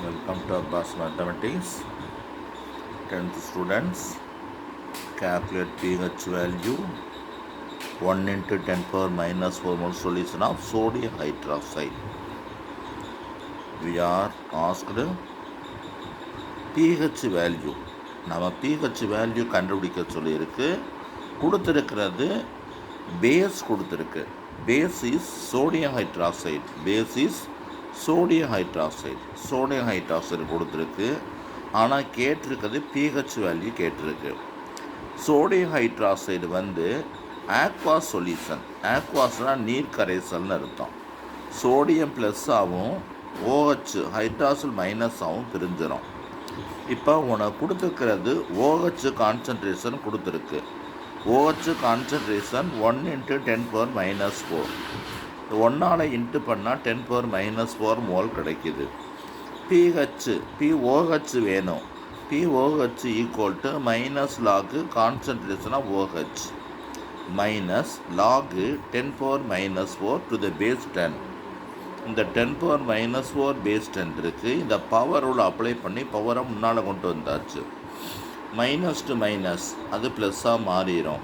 Welcome to Abbas Mathematics. 10th students, calculate pH value 1 into 10 power minus 4 mole solution of sodium hydroxide. We are asked pH value. நம்ம pH value கண்டுபிடிக்க சொல்லியிருக்கு. கொடுத்திருக்கிறது base கொடுத்திருக்கு. Base is sodium hydroxide. Base is sodium hydroxide. Sodium hydroxide கொடுத்துருக்கு. ஆனால் கேட்டிருக்கிறது pH value கேட்டிருக்கு. Sodium hydroxide வந்து ஆக்வாஸ் சொல்யூஷன். ஆக்வாஸ்னால் நீர் கரைசல்னு அர்த்தம். சோடியம் ப்ளஸ்ஸாகவும் ஓஹெச் ஹைட்ராக்சைடு மைனஸாகவும் பிரிஞ்சிடும். இப்போ உனக்கு கொடுத்துருக்கிறது ஓஹெச் கான்சன்ட்ரேஷன் கொடுத்துருக்கு. OH concentration 1 into 10 power minus 4. 1ஆல் இன்ட்டு பண்ணால் 10 power minus 4 மோல் கிடைக்கிது. pH POH வேணும். POH equal to minus log concentration of OH minus log 10 power minus 4 to the base 10. இந்த 10 power minus 4 பேஸ் 10 இருக்குது. இந்த power rule apply பண்ணி பவரை முன்னால் கொண்டு வந்தாச்சு. மைனஸ் டு மைனஸ் அது ப்ளஸ்ஸாக மாறிடும்.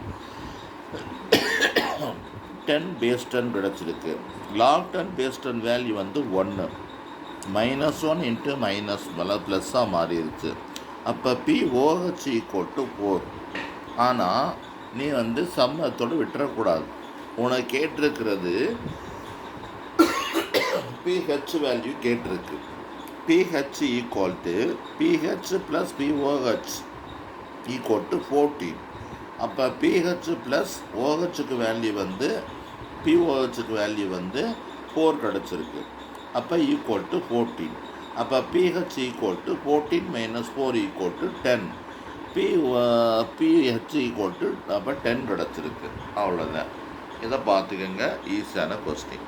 10 பேஸ் 10 கிடச்சிருக்கு. லாக் 10 பேஸ் 10 வேல்யூ வந்து 1. -1 இன்ட்டு மைனஸ் ப்ளஸ்ஸாக மாறிடுச்சு. அப்போ POH ஈக்குவல் டு 4. ஆனால் நீ வந்து சம்மத்தோடு விட்டுறக்கூடாது. உனக்கு கேட்டிருக்கிறது pH வேல்யூ கேட்டிருக்கு. pH equal to pH plus POH equal to 14. அப்போ pH ப்ளஸ் OHக்கு வேல்யூ வந்து POHக்கு வேல்யூ வந்து 4 கிடச்சிருக்கு. அப்போ ஈக்குவல் டு 14. அப்போ pH equal to 14 minus 4 equal to 10. pH equal to அப்போ 10 கிடச்சிருக்கு. அவ்வளோதான். இதை பார்த்துக்கங்க. ஈஸியான கொஸ்டின்.